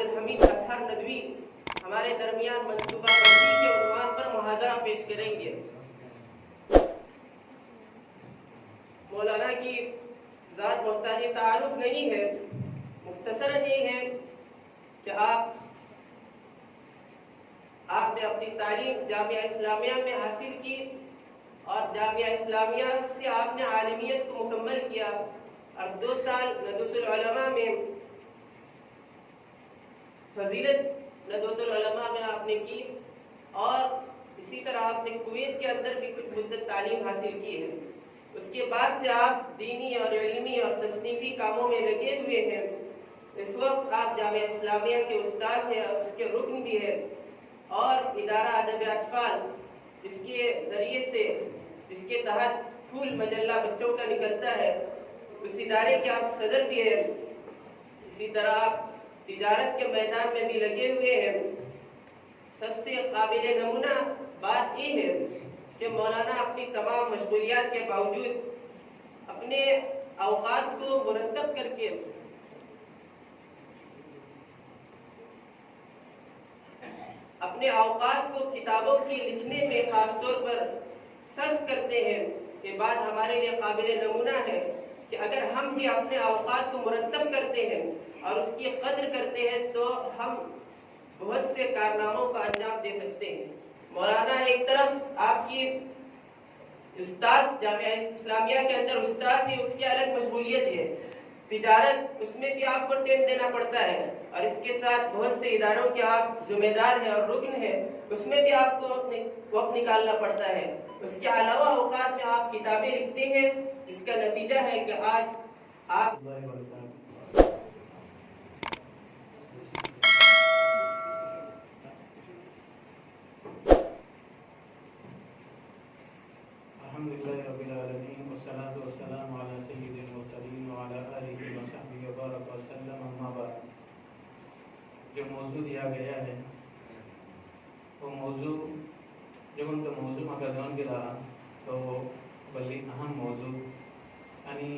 अब्दुल हमीद अतहर नदवी हमारे दरमियान मनसूबा बंदी के उन्वान पर मुहाज़रा पेश करेंगे। मौलाना की ज़ात मोहताज तारुफ नहीं है, मुख्तसरन ये है कि आपने अपनी तालीम जामिया इस्लामिया में हासिल की और जामिया इस्लामिया से आपने आलिमियत को मुकम्मल किया और 2 साल नदवतुल उलमा में फजीलत नदवतुल उलमा में आपने की और इसी तरह आपने कुवैत के अंदर भी कुछ मुद्दत तालीम हासिल की है। उसके बाद से आप दीनी और इल्मी और तसनीफ़ी कामों में लगे हुए हैं। इस वक्त आप जामिया इस्लामिया के उस्ताद हैं और उसके रुकन भी है और इदारा अदब अतफाल इसके ज़रिए से इसके तहत फूल मजल्ला बच्चों का निकलता है, उस इदारे के आप सदर भी हैं। इसी तरह आप तिजारत के मैदान में भी लगे हुए हैं। सबसे काबिल नमूना बात ये है कि मौलाना अपनी तमाम मशगूलियात के बावजूद अपने औकात को मुरतब करके अपने औकात को किताबों के लिखने में खास तौर पर सर्फ करते हैं। ये बात हमारे लिए काबिल नमूना है कि अगर हम भी अपने औकात को मुरतब करते हैं और उसकी कद्र करते हैं तो हम बहुत से कारनामों का अंजाम दे सकते हैं। मौलाना एक तरफ आपकी उस्ताद जामिया इस्लामिया के अंदर उस्ताद है, उसकी अलग मशगूलियत है। तिजारत उसमें भी आपको टाइम देना पड़ता है और इसके साथ बहुत से इदारों के आप जिम्मेदार हैं और रुकन हैं, उसमें भी आपको वक्त निकालना पड़ता है। उसके अलावा औकात में आप किताबें लिखते हैं, इसका नतीजा है कि आज आप अल्हम्दुलिल्लाहि रब्बिल आलमीन वस्सलातु वस्सलामु अला सय्यिदिल मुरसलीन व अला आलिहि व सहबिहि व बारक वसल्लम, अम्मा बाद। जो मौजू दिया गया है वो मौजू जब उनका मौजू मकान के रहा तो बल्कि अहम मौजू यानी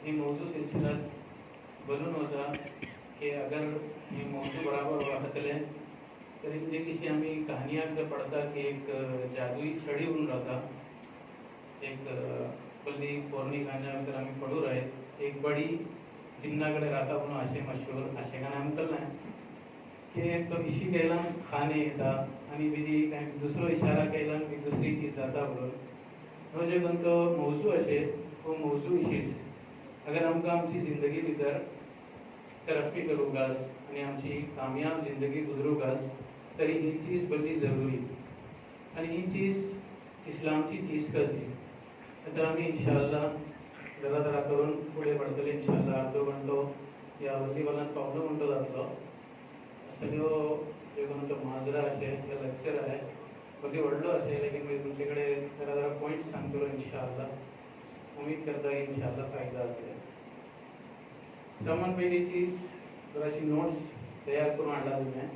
ये मौजू सिलसिला बोलून होता कि अगर ये मौजू बराबर वक्त लें करीब किसी हमें कहानियाँ का पढ़ता कि एक जादुई छड़ी उन रहा था, एक बल्ली पौर्णी कहानियाँ आम्ही पढ़ू रहे, एक बड़ी जिन्नाकडे राहता म्हणून असे मशहूर असे का नाम तर नाही की तो इशी केला खाणे येतात आणि बिजी काय दुसरो इशारा केला की दुसरी चीज जाता म्हणून हो जे पण तो मौजू असे वो मौजू इशीच अगर आमकां आमची जिंदगी भितर तरक्की करूंकास आणि आमची कामयाब जिंदगी गुजरूंकास तरी ही चीज बरी जरुरी आणि ही चीज इस्लामची चीज कशी आता आम्ही इंशाअल्लाह जरा करून पुढे पडतले इंशाअल्लाह अर्धो घंटो या वल्लीवालांत पावलो म्हणतो जातलो सगळो जे म्हणतो मुहाजरा असेल या लेक्चर आहे बरी व्हडलो असेल लेकिन मी तुमच्याकडे जरा पॉइंट्स सांगतो इंशाअल्लाह उम्मीद करता है इंशाअल्लाह फायदा असेल। सामान पहिली चीज जराशी नोट्स तयार करून आणला तुम्ही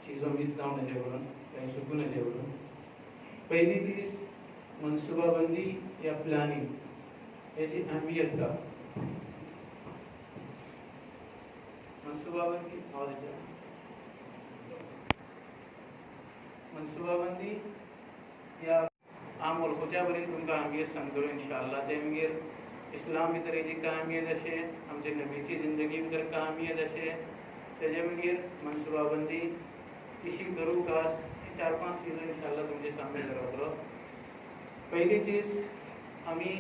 चीजों मिस जाऊन नजेवरून काही चुकू नजेवरून पहिली चीज मनसूबाबंदी या प्लानिंग याची अहमियत का मनसूबाबंदी मनसूबाबंदी या आम मुल्कोच्या बरी तुमकां अहमियत सांगतलो इंशाअल्लाह ते मागीर इस्लाम भितर हेजी काय अहमियत अशें आमचे नबीची जिंदगी भितर काय अहमियत अशें तेजे मागीर मनसूबाबंदी कशी करूं खास 4-5 चीज़ों इंशाअल्लाह तुमचे सामने दवरतलो। पहिली चीज आम्ही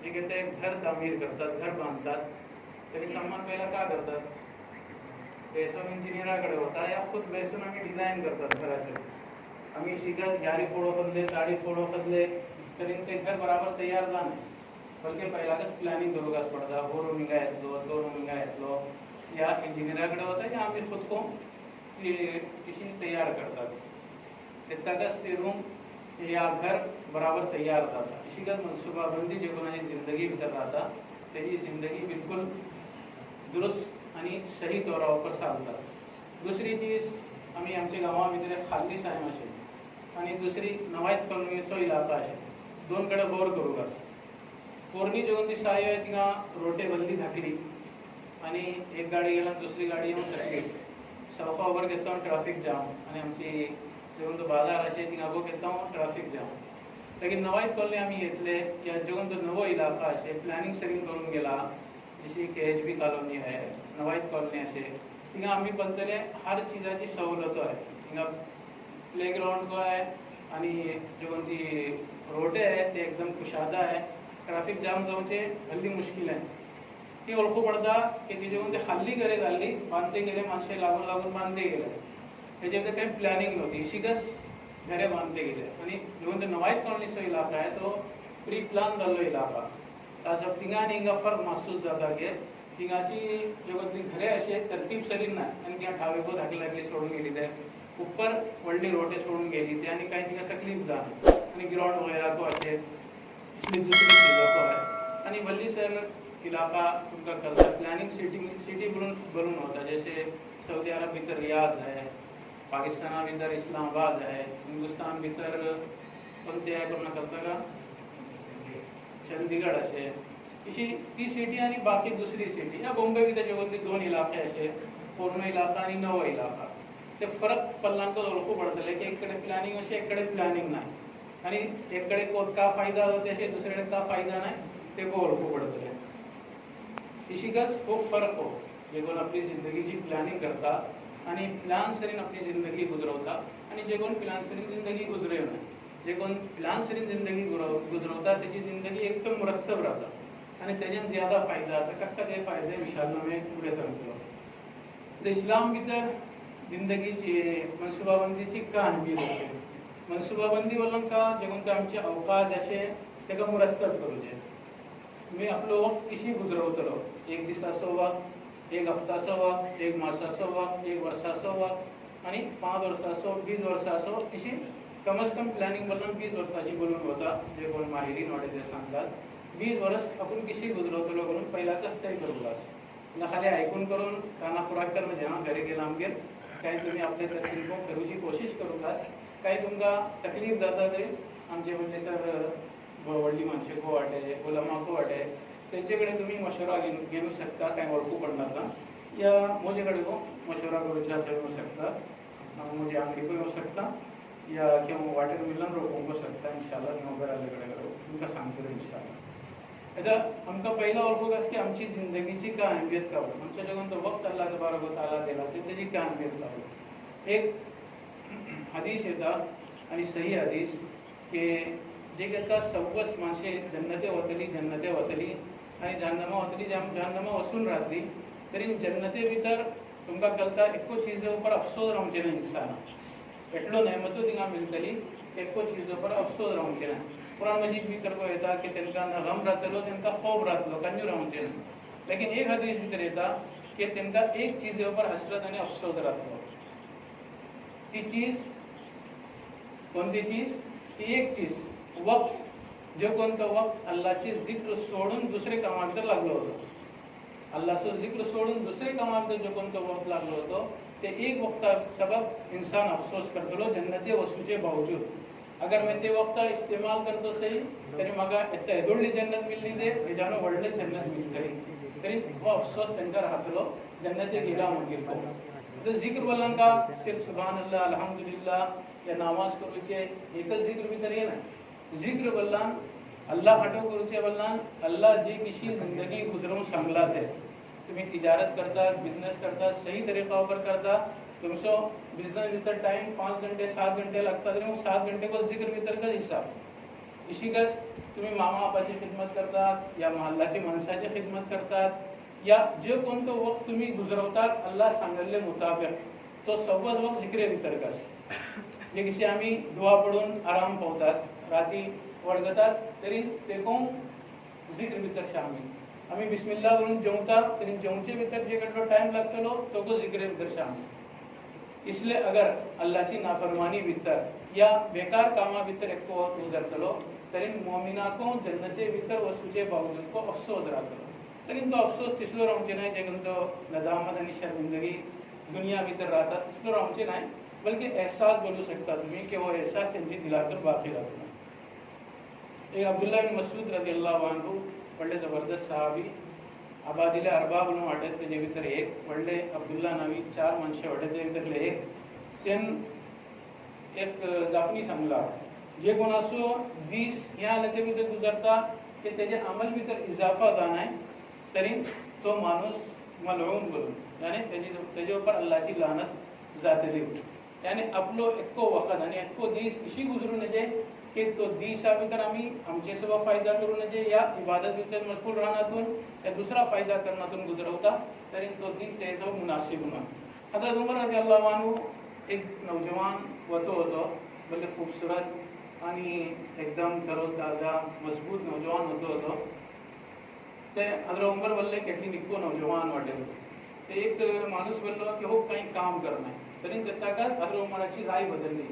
जे कहते हैं घर तामीर करतात घर बांधतात तरी सामान पहिला का करतात बेसून इंजिनियराकडे होता या खुद बेसून आम्ही डिझाईन करतात घराचे आम्ही शिकत यारी फोडो खदले ताडी फोडो खदले तरी ते घर बराबर तयार जाणे बल्कि पहिलाच प्लॅनिंग करूंकाच पडता हो रूमिंगा येतलो तो रूमिंगा येतलो या इंजिनियराकडे होता या आम्ही खुद को किसी तैयार करतात तकस ते रूम या घर बराबर तैयार जाता इसी का मनसूबाबंदी जे कोणाची जिंदगी भितर राहता त्याची जिंदगी बिल्कुल दुरुस्त आणि सही तौरावर चालतात। दुसरी चीज आम्ही आमच्या गावा भितर खाल्ली सायम असे आणि दुसरी नवायत कॉलनीचो इलाका असे दोन कडे बोर करूंक पोरणी जेवण ती साय तिका रोटे बल्ली घातली आणि एक गाडी गेला दुसरी गाडी येऊन सर्किट सौफा वर घेता हूँ ट्रैफिक जाम आणि आमची जेवण तो बाजार असे थिंगा गो घेता हूँ ट्रैफिक जाम लेकिन नवाईत कॉलनी आम्ही घेतले या जेवण तो नवो इलाका असे प्लॅनिंग सगळी करून गेला जशी KHB कॉलोनी आहे नवाईत कॉलनी असे थिंगा आम्ही बघतले हर चीजाची सवलत आहे थिंगा प्लेग्राउंड को आहे आणि जेवण ती रोड आहे ते एकदम कुशादा आहे ट्रॅफिक जाम जाऊचे हल्ली मुश्किल आहे ती ओळखू पडता की ती जेवण ते हल्ली करे घालली बांधते गेले माणसे लागून लागून बांधते गेले त्याच्यामध्ये काही प्लॅनिंग नव्हती इशिकच घरे बांधते गेले आणि जेवण ते नवाईत कॉलनीचो इलाका आहे तो प्री प्लान जाल्लो इलाका ताजो थिंगा आनी हिंगा फरक महसूस जाता की थिंगाची जेवण ती घरे असे तरतीब सरीन ना आणि किंवा ठावे धाकली लागली सोडून गेली ते ऊपर व्हडली रोटे सोडून गेली ते आणि काही थिंगा तकलीफ जाना आणि ग्राउंड वगैरह को असे इसलिए दूसरी चीज़ों को है आणि वल्ली सर इलाका तुमका कलता प्लानिंग सिटी बनून होता जैसे सऊदी अरब भीतर रियाज है पाकिस्तान भीतर इस्लामाबाद है हिंदुस्तान भीतर कोणते आहे कोणा करता का चंदीगड असे इशी ती सिटी आणि बाकी दुसरी सिटी या बॉम्बे भीतर जेवढे दोन इलाके असे पूर्ण इलाका आणि नवो इलाका ते फरक पल्लांक ओळखू पडतले की इकडे प्लॅनिंग असे इकडे प्लॅनिंग नाही आणि एकडे का फायदा होते असे दुसरीकडे का फायदा नाही ते को ओळखू पडतले इशिकच खूप फरक हो जे कोण आपली जिंदगीची प्लॅनिंग करता आणि प्लॅन सरीन आपली जिंदगी गुजरवता आणि जे कोण प्लॅन सरीन जिंदगी गुजरे नाही जे कोण प्लॅन सरीन जिंदगी गुजरवता त्याची जिंदगी एकदम मुरत्तब राहता आणि त्याच्यात ज्यादा फायदा आता कक्का ते फायदे विशाल में पुढे सांगतो तर इस्लाम भितर जिंदगीची मनसुबाबंदीची का अहमियत असते मनसुबाबंदी वलन का जे कोणते आमचे अवकाश असे तेका मुरत्तब करूचे तुम्ही आपलं वक्त कशी गुजरवतलो एक दिसाचो वक्त एक हफ्ताचो वक्त एक मासाचो वक्त एक वर्साचो वक्त आणि 5 वर्साचो 20 वर्साचो अशी कम से कम प्लॅनिंग बोलून 20 वर्साची बोलून होता जे कोण माहिरी नोडे ते सांगतात 20 वर्ष आपण कशी गुजरवतलो करून पहिलाच तय करूला ना खाली ऐकून करून काना खुराक करणं जेव्हा घरी गेला आमगेर काही तुम्ही आपले तर्फीन करूची कोशिश करूलास काही तुमका तकलीफ जाता तरी आमचे म्हणजे सर व्हडली माणसे को वाटे उलमा को वाटे त्यांच्याकडे तुम्ही मशवरा घेऊ शकता काही ओळखू पडणार ना या माझ्याकडे को मशवरा करूचा येऊ शकता मुझे आंगडी को येऊ शकता या किंवा वाटेर मिलन रोखून शकता इंशाल्लाह किंवा घराकडे करू तुमका सांगतो इंशाल्लाह आता आमका पहिला ओळखू कस की आमची जिंदगीची का अहमियत का आमच्या जगात तो वक्त अल्लाह तबारक व तआला दिला त्याची का अहमियत का एक हदीस येता आणि सही हदीस के जे करता सव्वस माणसे जन्नते वतली आणि जहन्नमा वतली जहन्नमा वसून राहतली तरी जन्नते भीतर तुमका कलता एको चीज ऊपर अफसोस राहूचे ना इंसान एटलो नेमतो तिंगा मिळतली एको चीज ऊपर अफसोस राहूचे ना कुरान मजीद भीतर को येता की तेंका न गम राहतलो तेंका खौफ राहतलो कंजू राहूचे ना लेकिन एक हदीस भीतर येता की तेंका एक चीज ऊपर हसरत आणि अफसोस राहतलो ती चीज कोणती चीज ती एक चीज वक्त जो कोणतं वक्त अल्लाहचे जिक्र सोडून दुसरे कामात लागलो होतो अल्लाहचं जिक्र सोडून दुसरे कामात जो कोणतं वक्त लागलो होतो ते एक वक्त सबब इंसान अफसोस करतलो जन्नती वसूचे बावजूद अगर मैं ते वक्त इस्तेमाल करतो सही तरी म्हाका येदोडली जन्नत मिळली ते हेजानो व्हडले जन्नत मिळतली तरी वो अफसोस तेंका राहतलो जन्नती गेला म्हणून तो जिक्र बोलन का सिर्फ सुभान अल्लाह अल्हम्दुलिल्लाह या नमाज करूचे एकच जिक्र भितर येना जिक्र बोलन अल्लाह हटो करूचे बोलन अल्लाह जी किसी जिंदगी गुजरून सांगला थे तुम्ही तिजारत करता बिजनेस करता सही तरीका पर करता तुमसो बिजनेस भीतर टाइम 5 घंटे 7 घंटे लगता तरी मग 7 घंटे को जिक्र भीतर का हिसाब इशिकच तुम्ही मामा बापाची खिदमत करतात या महल्लाची माणसाची खिदमत करतात या जे कोणतं वक्त तुम्ही गुजरवतात अल्लाह सांगितले मुताबिक तो सव्वद वक्त जिक्रे भीतर कस जे किसी आम्ही दुआ पडून आराम पावतात राती वळगतात तरी ते कोण जिक्र भीतर शामिल आम्ही बिस्मिल्लाह म्हणून जेवता तरी जेवचे भीतर जे कटलो टाइम लागतलो तो को जिक्रे भीतर शामिल इसलिए अगर अल्लाहची नाफरमानी भीतर या बेकार कामा भीतर एक वक्त गुजरतलो तरी मोमिना को जन्नते भीतर वसूचे बावजूद को अफसोस राहतलो लेकिन तो अफसोस तिसलो रावचे नाही जे तो नदामत आणि शर्मिंदगी दुनिया भीतर राहतात तिसलो रावचे नाही बल्कि एहसास बोलू शकता तुम्ही कि वो एहसास त्यांची दिलाकर बाकी राहतो एक अब्दुल्लाह बिन मसूद रज़ियल्लाहु अन्हु बड़े ज़बरदस्त सहाबी आबादीले अरबाब म्हणून वाटत तेजे भितर एक व्हडले अब्दुल्ला नावी 4 मनशां व्हडले तेजे भितरले एक तेन एक जापनी सांगला जे कोण असो दीस ह्या हालते भितर गुजरता की तेजे अमल भितर इजाफा जानाय तरी तो माणूस मलऊन करून यानी तेजे ऊपर अल्लाहची लानत जातली यानी आपलो एक्को वखत आणि एक्को दीस अशी गुजरू नये की तो दीसा भितर आम्ही आमचे सगळं फायदा करू नये या इबादत भितर मशगूल राहण्यातून या दुसरा फायदा करण्यातून गुजरवता तरी तो दीन तेजो मुनासिब ना हजरत उमर रज़ियल्लाहु अन्हु एक नौजवान होतो बल्ले खूबसूरत आणि एकदम तरोताजा मजबूत नौजवान होतो ते हजरत उमर बोलले केटली निको नौजवान वाटे ते एक माणूस बोललो की हो काही काम करना तरी ताका हजरत उमराची राय बदलली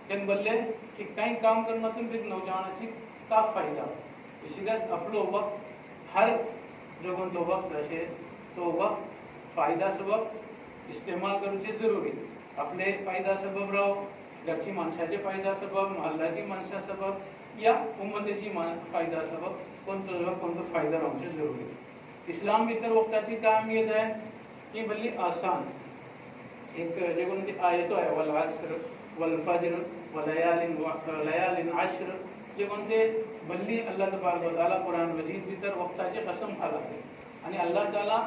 तेन बोलले की काही काम करण्यातून एक नौजवानाची का फायदा इशिगास आपलो वक्त हर जगोन तो वक्त असे तो वक्त फायदा सबब इस्तेमाल करूचे जरुरी आपले फायदा सबब राव घरची माणसाचे फायदा सबब महल्लाची माणसा सबब या उम्मतीची फायदा सबब कोणतो फायदा रावचे जरुरी इस्लाम भितर वक्ताची काय अहमियत आहे ही भली आसान एक जे कोणती आयतो आहे वल अस्र वल फज्र वलयालिन अश्र जे कोणते भल्ली अल्लाह तबारक व तआला कुरान मजीद भितर वक्ताचे कसम खाला आणि अल्लाह ताला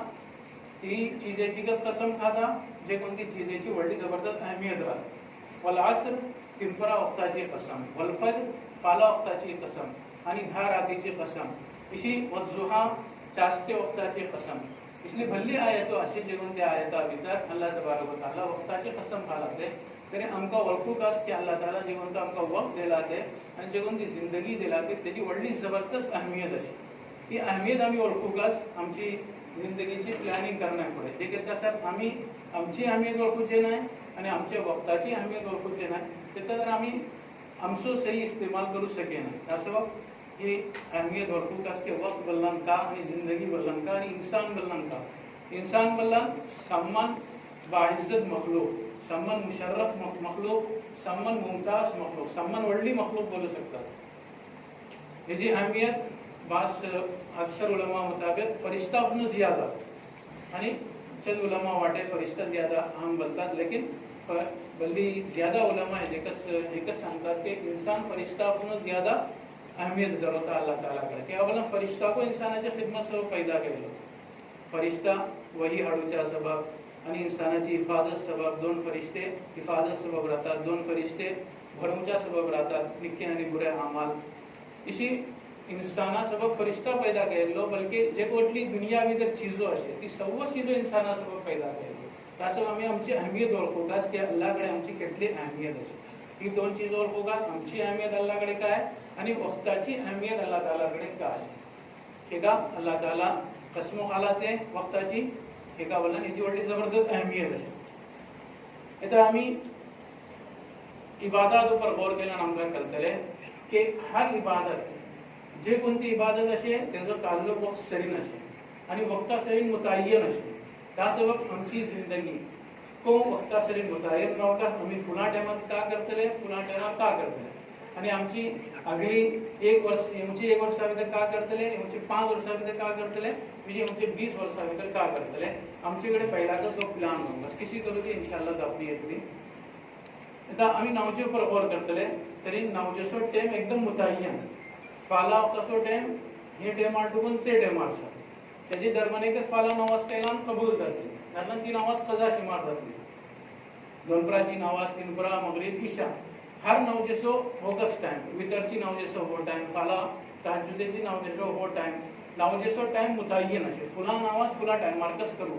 ती चीजेची कसम खाता जे कोणती चीजेची व्हडली जबरदस्त अहमियत राहते वल अस्र तिनपरा वक्ताची कसम वल फज्र फाला वक्ताची कसम आणि धा रातीची कसम इशी वज़ुहा चास्ते वक्ताची कसम इसलिए भल्ली आयतो असे जे कोणते आयता भितर अल्लाह तबारक व तआला वक्ताची कसम खालाते तरी आमका वळखूक आस की अल्लाह ताला जे कोणता आमका वक्त दिला ते आणि जे कोणती जिंदगी दिला ते त्याची व्हडली जबरदस्त अहमियत अशी ती अहमियत आम्ही वळखूक आस आमची जिंदगीची प्लॅनिंग करण्या पुढे जे कितें सर आम्ही आमची अहमियत वळखूचे नाही आणि आमच्या वक्ताची अहमियत वळखूचे नाही ते तर आम्ही आमचो सही इस्तेमाल करू शके नाही असं ही अहमियत वळखूक आस की वक्त बल्लन का आणि जिंदगी बल्लन का आणि इंसान बल्लन सम्मान बाइज्जत मखलूक सम्मान मुशर्रफ मखलूक सम्मान मुमताज मखलूक सम्मान वडली मखलूक बोलू शकतात याची अहमियत बास अक्सर उलमा मुताबिक फरिश्ता अपनो ज़्यादा आणि चंद उलमा वाटे फरिश्ता ज़्यादा आम बोलतात लेकिन बल्ली ज़्यादा उलमा एकच सांगतात की इंसान फरिश्ता अपनो ज़्यादा अहमियत करता अल्लाह ताला कडे की आपण फरिश्ता को इंसानाच्या खिदमत सह पैदा केलो फरिश्ता वही हाडूच्या सबब आणि इंसानाची हिफाजत सबब दोन फरिश्ते हिफाजत सबब राहतात दोन फरिश्ते भरवच्या सबब राहतात निके आणि बुरे अमाल इसी इंसाना सबब फरिश्ता पैदा केलो बल्कि जे कोटली दुनिया भितर चीजो असे ती सर्व चीजो इंसाना सबब पैदा केलो तासो आम्ही आमची अहमियत ओळखूकास की अल्लाहकडे आमची कितली अहमियत अशी ही दोन चीज ओळखूकास आमची अहमियत अल्लाहकडे काय आणि वक्ताची अहमियत अल्लाह तालाकडे काय हे का अल्लाह ताला कसमो खालाते वक्ताची हे का बोलला याची वडली जबरदस्त अहमियत अशी इथं आम्ही इबादत ऊपर गौर केल्यान आमकां कळटले की हर इबादत जे कोणती इबादत असे त्याचं ताल्लुक वक्त सरीन असे आणि वक्ता सरीन मुतय्यन असे त्या सबब आमची जिंदगी को वक्ता सरीन मुतय्यन रावता आम्ही फुला टायमात का करतले फुला टायमात का करतले आणि आमची अगली एक वर्ष भितर का करतले आमचे 5 वर्षा भितर का करतले म्हणजे आमचे 20 वर्षा भितर का करतले आमच्याकडे पहिला कसो प्लान बस कशी करूची इंशाल्लाह जापली येतली आता आम्ही नावचे ऊपर गौर करतले तरी नावचेसो टाइम एकदम मुतय्यन फाला कसो टाइम हे टाइमार टुकून ते टाइमार आसा त्याची दरम्यान एकच फाला नमाज केल्यान कबूल जातली कारण ती नमाज कजा शिमार जातली दोनपराची नमाज तीनपरा मगरिब इशा हर नवजेसो होकस टाइम वितरची नवजेसो हो टाइम फाला तहज्जुदेची नवजेसो हो टाइम नवजेसो टाइम मुतय्यन अशे फुला नमाज फुला टाइम मार्कस करू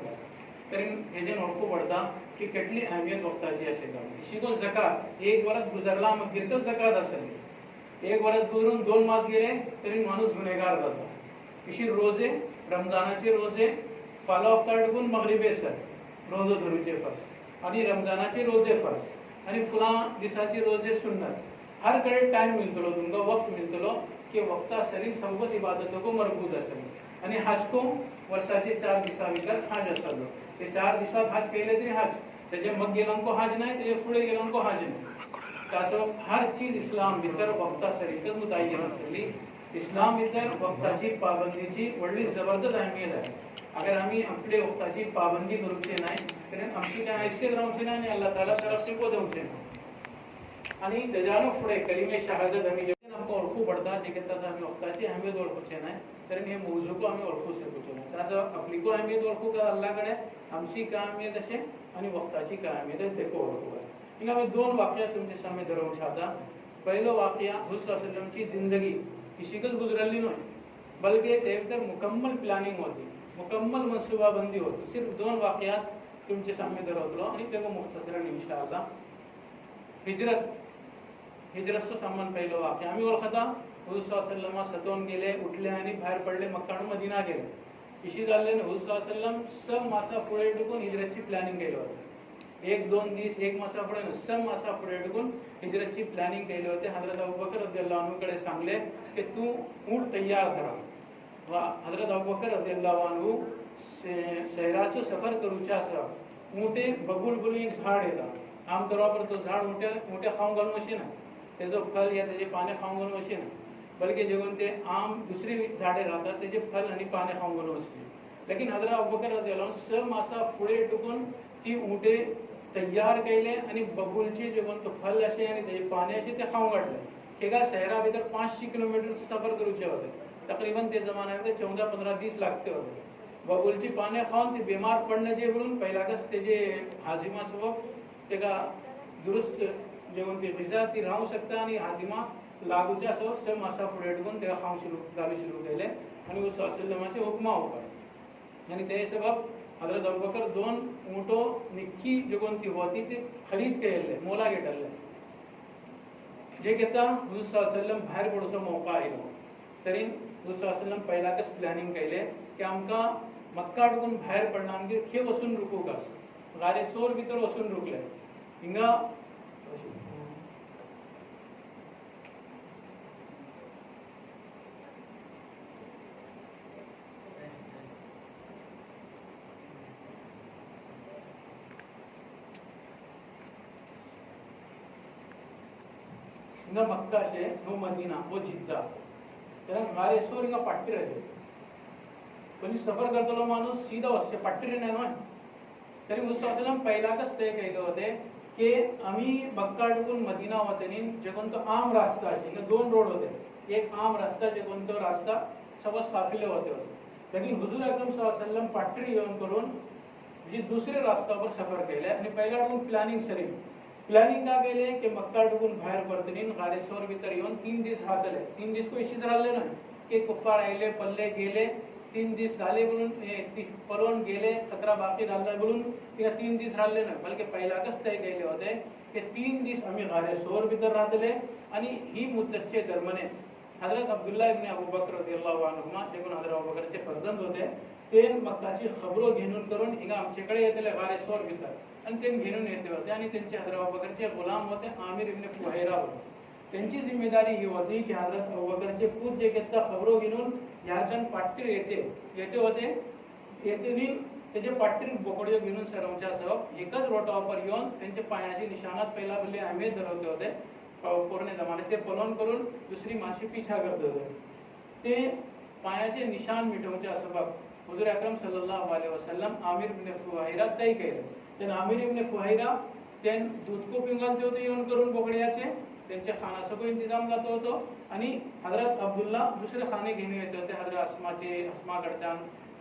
तरी हेजे ओळखू पडता की कितली अहमियत वक्ताची असे का शिको जकात एक वर्ष गुजरला मगीरच जकात असेल एक वर्ष गुजरून 2 मास गेले तरी माणूस गुन्हेगार जाता इशी रोजे रमजानाचे रोजे फाला वक्ता टुकून मगरिबे सर रोजो धरूचे फर्ज आणि रमजानाचे रोजे फर्ज आणि फुला दिसाची रोजे सुन्नत हर कडे टाइम मिळतलो तुमका वक्त मिळतलो की वक्ता सरी सबत इबादतों को मरबूत असेल आणि हज को वर्षाचे 4 दिसा भितर हज असलो ते 4 दिसात हज केले तरी हज त्याचे मग गेलांको हज नाही त्याचे पुढे गेलांको हज नाही तासो हर चीज इस्लाम भितर वक्ता सरीकच मुतय्यन असली इस्लाम भितर वक्ताची पाबंदीची वडली जबरदस्त अहमियत आहे अगर आम्ही आपले वक्ताची पाबंदी करूचे नाही तर आमची काय हैसियत रावची नाही आणि अल्लाह ताला तरफ को देऊचे नाही आणि त्याच्यानं पुढे कलिमे शहादत आम्ही जेवण आमको ओळखू पडता जे तसं आम्ही वक्ताची अहमियत ओळखूचे नाही तर हे मौजूको आम्ही ओळखू शकूचे नाही तर असं आपली को अहमियत ओळखू का अल्लाहकडे आमची काय अहमियत असे आणि वक्ताची काय अहमियत आहे ते को ओळखू हिंगा आम्ही दोन वाक्य तुमच्या सामने धरून छाता पहिलं वाक्य हुजूर सल्लमची जिंदगी किशीकच गुजरली नाही बल्कि ते तर मुकम्मल प्लॅनिंग होती मुकम्मल मनसूबाबंदी होती सिर्फ दोन वाक्यात तुमचे सामने धरवतो आणि ते मुख्तसरन इंशाअल्लाह हिजरतचं संबंध पहिलं वाक्य आम्ही ओळखता हुजूर सल्लम सतवून गेले उठले आणि बाहेर पडले मक्का मदीना गेले इशी झाले हुजूर सल्लम सब मासा पुढे टिकून हिजरतची प्लॅनिंग केली होती एक दोन दिवस एक मासा पुढे सब मासा पुढे टिकून हिजरतची प्लॅनिंग केली होती हजरत अबूबकर रदियल्लाहु अन्हु कडे सांगले की तू ऊंट तयार करा हजरत अबूबकर रदियल्लाहु अन्हु शहराचं सफर करूच्या असा ऊंटे बगुल बुली झाड येतात आमतौर पर तो झाड मोठ्या खाऊन घालून अशी ना त्याचं फल या त्याचे पाने खाऊन घालून अशी ना बल्कि जेवण ते आम दुसरी झाडे राहतात त्याचे फल आणि पाने खाऊन घालून असते लेकिन हजरत अबूबकर रदियल्लाहु अन्हु सब मासा पुढे टुकून ती ऊंटे तयार केले आणि बबूलचे जेवण तो फल असे आणि त्याचे पाने असे ते खाऊन काढले खेगा शहरा भीतर 500 किलोमीटर सफर करूचे होते तकरीबन ते जमान्यामध्ये 14-15 दिवस लागते होते बबूलची पाने खाऊन ते बीमार पडणं जे म्हणून पहिलाच त्याचे हाजिमा सबब ते का दुरुस्त जेवण ते भिजा ती राहू शकता आणि हाजिमा लागूच्या सबब सब मासा पुढे टुकून ते खाऊन सुरू केले आणि उस सल्लमाचे हुकमा होता आणि ते सबब हजरत अबूबकर दोन ऊंटो निक्की जो कोणती होती ते खरीद केले मोला घेतले जे घेता हुजूर सल्लम बाहेर पडूचो मौका आयलो तरी हुजूर सल्लम पहिलाच प्लॅनिंग केले की आमका मक्का अडकून बाहेर पडना आमगे खे वसून रुकू कास गारे सोर भितर वसून रुकले हिंगा मक्का से नो मदीना वो जिद्दा त्याला गारे सोर हिंगा पट्टी रहे कोणी सफर करतलो माणूस सीधा वसचे पट्टी नाही ना तरी हुजूर पहिलाच ते केले होते की आम्ही मक्का अडकून मदीना वतनी जे कोणतो आम रास्ता असे दोन रोड होते एक आम रास्ता जे कोणतो रास्ता सबस काफिले होते लेकिन हुजूर अकरम सल्लल्लाहु अलैहि वसल्लम पट्टी येऊन करून जी दुसरे रास्त्यावर सफर केले आणि पहिला अडकून प्लॅनिंग सरी प्लॅनिंग का केले की मक्का अडकून बाहेर पडतनी गारेश्वर भीतर येऊन 3 दिवस राहतले 3 दिवस को इशीच राहिले ना की कुफार आले पल्ले गेले 3 दिवस झाले म्हणून पळून गेले खतरा बाकी झाला म्हणून तिला 3 दिवस राहिले ना बल्कि पहिलाच तय केले होते की 3 दिवस आम्ही गारेश्वर भीतर राहतले आणि ही मुद्दतचे दरम्यान हजरत अब्दुल्ला इब्न अबू बकर रदियल्लाहु अन्हुमा जे कोण हजरत अबू बकरचे फर्जंद होते ते मक्काची खबरो घेऊन करून हिंगा आमच्याकडे येतले गारेश्वर भीतर आणि ते घेऊन येते होते आणि त्यांचे हजरत अबू बकरचे गुलाम होते आमिर इब्न फुहैरा होते त्यांची जिम्मेदारी ही होती की हजरत अबू बकरचे पूत जे घेता खबरो घेऊन याचन पाट्टीर येते होते येते त्याचे पाट्टीर बोकड्यो घेऊन सरवच्या सबब एकच रोटावर येऊन त्यांचे पायाची निशाणात पहिला बोलले आम्ही धरवते होते पूर्ण जमाने ते पळून करून दुसरी माणसे पिछा करत होते ते पायाचे निशाण मिटवच्या सबब हुजूर अकरम सल्लल्लाहु अलैहि वसल्लम आमिर इब्न फुहैरा तय केले ते आमिर इब्न फुहैरा ते दूध को पिंगालते होते येऊन करून बोकड्याचे त्यांच्या खानाचा इंतजाम जातो होतो आणि हजरत अब्दुल्ला दुसरे खाने घेऊन येते होते हजरत अस्माकडच्या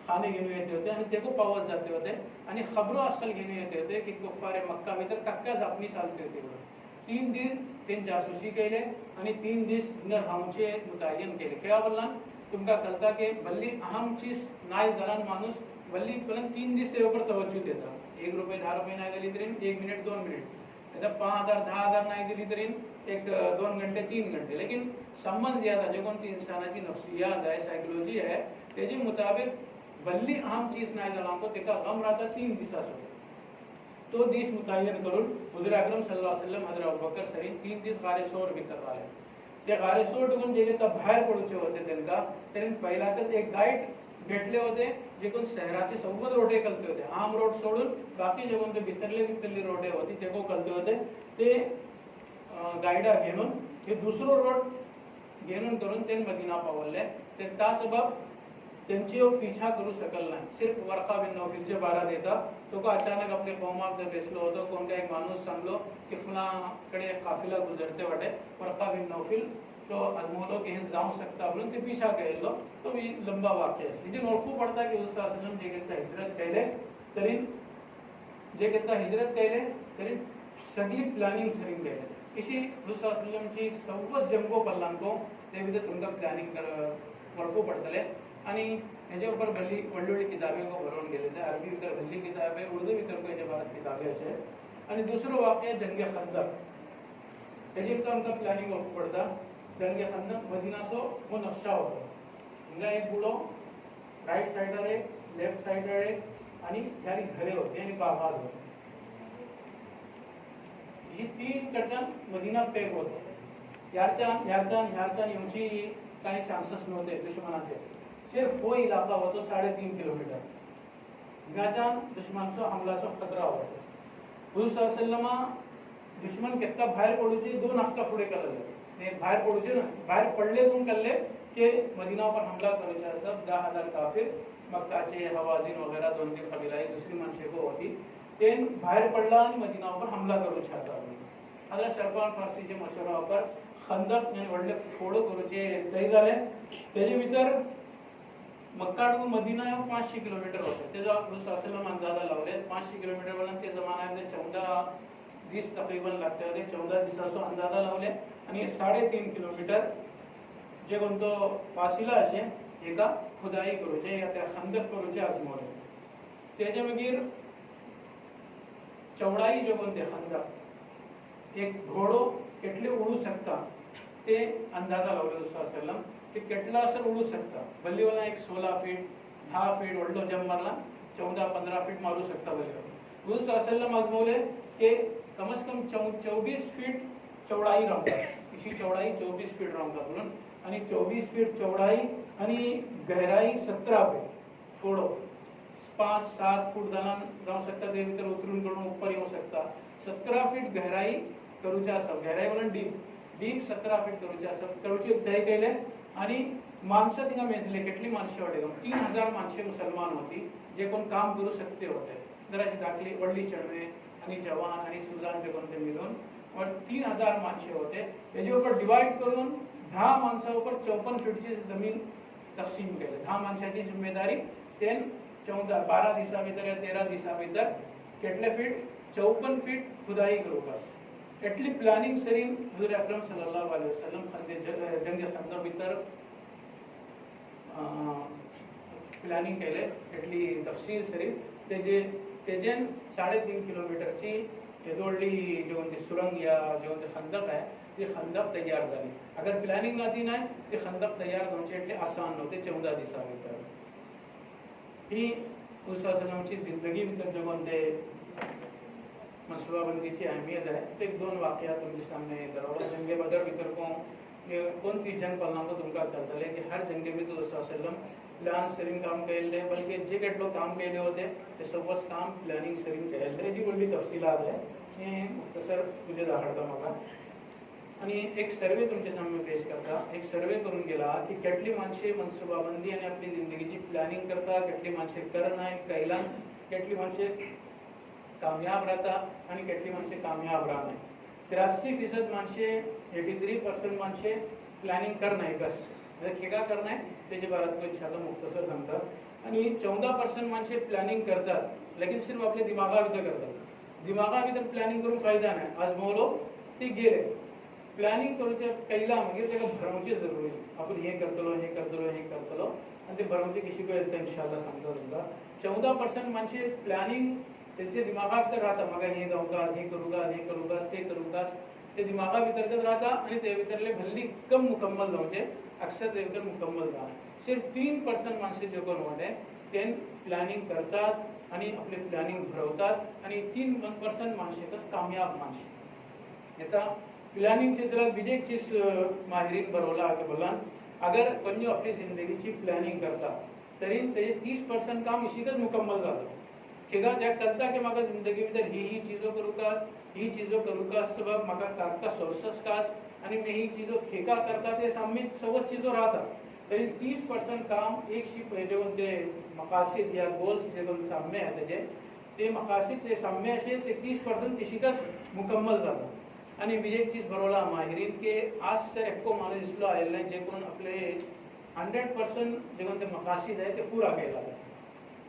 खाने घेऊन येते होते आणि ते को पावत जाते होते आणि खबरो असल घेऊन येते होते की कुफार मक्का में तर टक्का जापनी चालते होते 3 दिवस ते जासूसी केले आणि 3 दिवस हमचे मुतयन केले क्या बोलला तुमका कळता की बल्ली अहम चीज नाही जनान माणूस बल्ली पण 3 दिवस त्यावर तवज्जो देता 1 रुपये 10 रुपये नाही दिली तरी 1 मिनिट 2 मिनिट आता 5000 10000 नाही दिली तरी 1-2 घंटे 3 घंटे लेकिन संबंध ज्यादा जो कोणती इंसानाची नफ्सियात आहे सायकोलॉजी आहे त्याच्या मुताबिक बल्ली अहम चीज नाही झाला को तेका गम राहता 3 दिवसासाठी तो दिस मुतयन करून हुजूर अकरम सल्लल्लाहु अलैहि वसल्लम हजरत अबूबकर सरी 3 दिवस गारेश्वर भीतर आले ते गारेश्वर टुकून जे घेता बाहेर पडूचे होते त्यांनी पहिलाच एक गाईड भेटले होते जे कोण शहराचे सोबत रोडे कलते होते आम रोड सोडून बाकी जे कोणते भितरले रोडे होती ते को कलते होते ते गाईडा घेऊन हे दुसरो रोड घेऊन करून ते मदीना पावले ते त्या सबब त्यांची पिछा करू शकल नाही. सिर्फ वर्का बिन नौफिलचे 12 देता तो का अचानक अपने कौमात जब बेसलो होतो कोण का एक माणूस सांगलो की फुलाकडे काफिला गुजरते वाटे वर्का बिन नौफिल तो आजमोलो की हे जाऊ शकता म्हणून ते पिछा केलो. तो भी लंबा वाक्य आहे. इथे ओळखू पडता की उस्ताद सल्लम जे करता हिजरत केले तरी जे करता हिजरत केले तरी सगळी प्लॅनिंग सरिंग केले. इसी उस्ताद सल्लमची 26 जंगो पल्लांको ते विधे तुमका प्लॅनिंग ओळखू पडतले. आणि ह्याच्या ऊपर भली व्हडली किताबें को भरवून गेले ते. अरबी भितर भली किताबें उर्दू भितर को ह्याच्या भारत किताबें असे. आणि दुसरं वाक्य जंगे खंदक ह्याचे भितर आमकां प्लॅनिंग ओळखू पडता. जंगे खंदक मदिनाचो हो नक्शा होतो. हिंगा एक बुडो राईट साइडार एक लेफ्ट साइडार एक आणि ह्या घरे होते आणि बागात होते. ही 3 कडच्यान मदिना पॅक होतो. ह्याच्यान येवची काही चान्सेस नव्हते दुश्मनाचे. सिर्फ वो इलाका होतो 3.5 किलोमीटर. हिंगाच्यान दुश्मनाचो हमलाचो खतरा होतो. हुजूर सल्लल्लाहु अलैहि वसल्लम दुश्मन केत्ता भायर पडूचे 2 हफ्ता फुडें केलेले. ते भायर पडूचे ना भायर पडले म्हणून केल्ले की मदिना पर हमला करूचे आसा. 10,000 काफिर मक्काचे हवाजिन वगैरह 2-3 कबिलाई दुसरी मनशेको होती. तेन भायर पडला आणि मदिना पर हमला करूचे आता. आता सरफान फारसीचे मशवरा पर खंदक म्हणजे व्हडले फोड करूचे तय जाले. तेजे भितर मक्का टू मदीना 500 किलोमीटर होते. तेजो रसूल अंदाजा लावले 500 किलोमीटर वरन ते जमान्यामध्ये 14 दिस तकरीबन लागते होते. 14 दिसाचो अंदाजा लावले आणि 3.5 किलोमीटर जे कोणतो फासिला असे एका खुदाई करूचे या त्या खंदक करूचे आजमोले. तेजे मागीर चौडाई जे कोणते खंदक एक घोडो केटले उडू शकता ते अंदाजा लावले रसूल सल्लम की केटला असर उडू शकता. बल्लीवाला एक 16 फीट 10 फीट वडलो जम मारला 14-15 फीट मारू शकता बल्लीवाला. रसूल सल्लम आजमोले के कम से कम 24 फीट चौड़ाई रावता. इसी चौड़ाई 24 फीट रावता म्हणून आणि 24 फीट चौड़ाई आणि गहराई 17 फीट. फोडो 5-7 फूट जाणान जाऊ शकता. ते भितर उतरून करून ऊपर येऊ शकता. 17 फीट गहराई करूचे आसा. गहराई म्हणून डीप 17 फीट करूचे आसा. करूचे तय केले आणि माणसं तिंगा मेजले. केटली माणसं होते 3000 माणसे मुसलमान होती जे कोण काम करू शकते होते. जराशी दाखली वडली चढवे आणि जवान आणि सुजान जे कोणते मिळून 3000 माणसे होते. त्याच्या ऊपर डिवाइड करून 10 माणसांवर 54 फीटची जमीन तकसीम केली. 10 माणसाची जिम्मेदारी ते 12 दिसा भितर या 13 दिसा भितर केटले फीट 54 फीट खुदाई करूपास. एटली प्लॅनिंग सरी हुजूर अकरम सल्लल्लाहु अलैहि वसल्लम जंग खंदक भितर प्लॅनिंग केले. एटली तफसील सरी तेजेन 3.5 किलोमीटरची येदोडली जे कोणती सुरंग या जे कोणते खंदक आहे ती खंदक तयार झाली. अगर प्लॅनिंग नव्हती नाही ते खंदक तयार करणे एटले आसान नव्हते 14 दिसा भितर. ही रसूल सल्लमची जिंदगी भितर जे कोणते मनसूबाबंदीची अहमियत आहे ते 2 वाकया तुमच्या सामने दरवला. जंगे बदर भितर कोणती जंग पळनाको तुमका कळतले की हर जंगे भितर रसूल सल्लम प्लान सरिंग काम केले. बल्कि जे केटलो काम केले होते ते सर्वच काम प्लॅनिंग सरिंग केले. जी व्हडली तफसिलात आहे हे मुख्तसर तुझे दाखवता म्हाका. आणि एक सर्वे तुमच्या सामने पेश करता. एक सर्वे करून गेला की केटली माणसे मनसूबाबंदी आणि आपली जिंदगीची प्लॅनिंग करता, केटली माणसे करनाय कैलान, केटली माणसे कामयाब राहता आणि केटली माणसे कामयाब राहनाय. 83% माणसे 83% माणसे प्लॅनिंग करनाय कस खेगा करनाय त्याच्या बारात को इंशाल्लाह मुख्तसर सांगता. आणि 14% माणसे प्लॅनिंग करतात लेकिन सिर्फ आपल्या दिमागा भितर करतात. दिमागा भितर प्लॅनिंग करून फायदा नाही. आजमोलो ते गेले. प्लॅनिंग करूचे पहिला मागीर तेका भरवचे जरुरी. आपण हे करतलो आणि ते भरवचे कशी काय येतं इंशाल्लाह सांगता तुमका. 14% माणसे प्लॅनिंग त्यांचे दिमागा भितर राहता. मग हे जाऊका हे करूगा ते करूगा ते दिमागा भितर राहता आणि ते भितरले भल्ली कम मुकम्मल जाऊचे अक्सर ते भितर मुकम्मल जाणार. सिर्फ 3% माणसे जे कोण होते ते प्लॅनिंग करतात आणि आपले प्लॅनिंग भरवतात आणि 3% माणसे कस कामयाब माणसे. आता प्लॅनिंग से जरा बीजे एक चीज माहिरीन बरवला के बोला अगर कोणी आपली जिंदगीची प्लॅनिंग करता तरी ते 30% काम इशीकच मुकम्मल जातं. खेगा त्या करता की म्हाका जिंदगी भितर ही चीजो करूकास सबब म्हाका ताका सोर्सेस कास आणि मी ही चीजो खेका करता ते सामीत सवच चीजो राहता. तरी 30% काम एक जे कोणते मकासीद या गोल्स जे कोण साम्य आहे त्याचे ते मकासीद ते साम्य असे ते 30% तिशिकच मुकम्मल जातात. आणि बीजे एक चीज बरोला माहिरीन के आज सर एक्को माणूस दिसलो आयला जे कोण आपले 100% जे कोणते मकासीद आहे ते पूरा केला.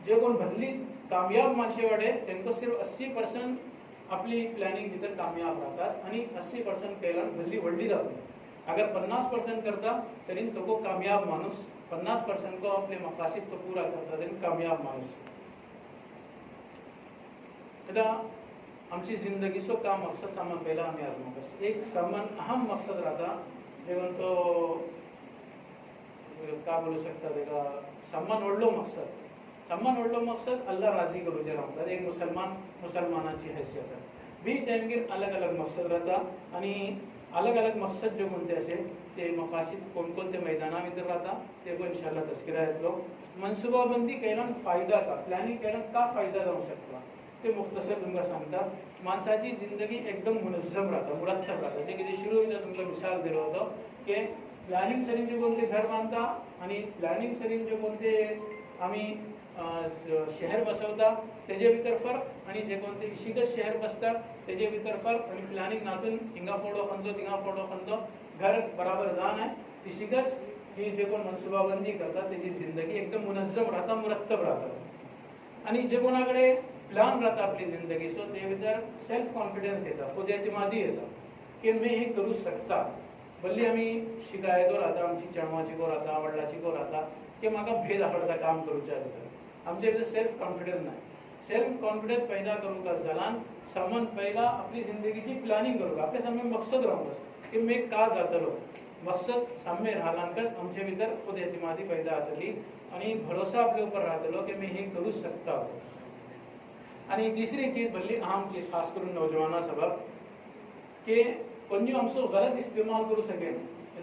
जे कोण भरली कामयाब माणसे वाटे त्यांना सिर्फ 80% आपली प्लॅनिंग भितर कामयाब राहतात आणि 80% केला भरली वडली जाते. अगर 50% करता तरी तो को कामयाब माणूस 50% को अपने मकासीद को पूरा करता तरी कामयाब माणूस. आता आमची जिंदगीचो का मकसद सामान पहिला आम्ही आजमावस एक सामान अहम मकसद राहता जेवण तो का बोलू शकता तेका सामान ओढलो मकसद अल्लाह राजी करूचे राहतात. एक मुसलमानाची हैसियत आहे बी त्यांगीर अलग अलग मकसद राहता आणि अलग अलग मकसद जे कोणते असे ते मकासीद कोणकोणते मैदाना भितर राहता ते पण इंशाल्लाह तस्किरा येतलो. मनसुबाबंदी केल्यान फायदा का प्लॅनिंग केल्यान का फायदा जाऊ शकता ते मुख्तसर तुमका सांगता. माणसाची जिंदगी एकदम मुनज्जम राहता मुरत्तब राहता. जे किती सुरू होता तुमका मिसाल दिलो होतो की प्लॅनिंग सरीन जे कोणते घर बांधता आणि प्लॅनिंग सरीन जे कोणते आम्ही शहर बसवता तेजे भितर फरक आणि जे कोणते इशिकच शहर बसता तेजे भितर फरक आणि प्लॅनिंग नातून हिंगा फोडो खंदो तिंगा फोडो खंदो घर बराबर जाण आहे तिशिकच ही जे कोण मनसुबाबंदी करतात त्याची जिंदगी एकदम मुनज्जम राहता मुरत्तब राहता. आणि जे कोणाकडे प्लान राहता आपली जिंदगीचो ते भितर सेल्फ कॉन्फिडन्स येता खुद एतिमादी येता की मी हे करू शकता. भल्ली आम्ही शिकायचो राहता आमची चेडवाची को राहता वडिलाची को राहता की म्हाका भेद आवडता काम करूच्या भितर आमचे भितर सेल्फ कॉन्फिडन्स नाही. सेल्फ कॉन्फिडन्स पैदा करूंका जालान सामान पहिला आपली जिंदगीची प्लॅनिंग करूंका आपल्या सामने मकसद राहूंक की मी का जातलो मकसद सामने राहलांकच आमचे भितर खुद एतिमादी पैदा जातली आणि भरोसा आपल्या ऊपर राहतलो की मी हे करू शकता. आणि तिसरी चीज भल्ली अहम चीज खास करून नौजवाना सबब की कोणी आमचो गलत इस्तेमाल करू सकेन.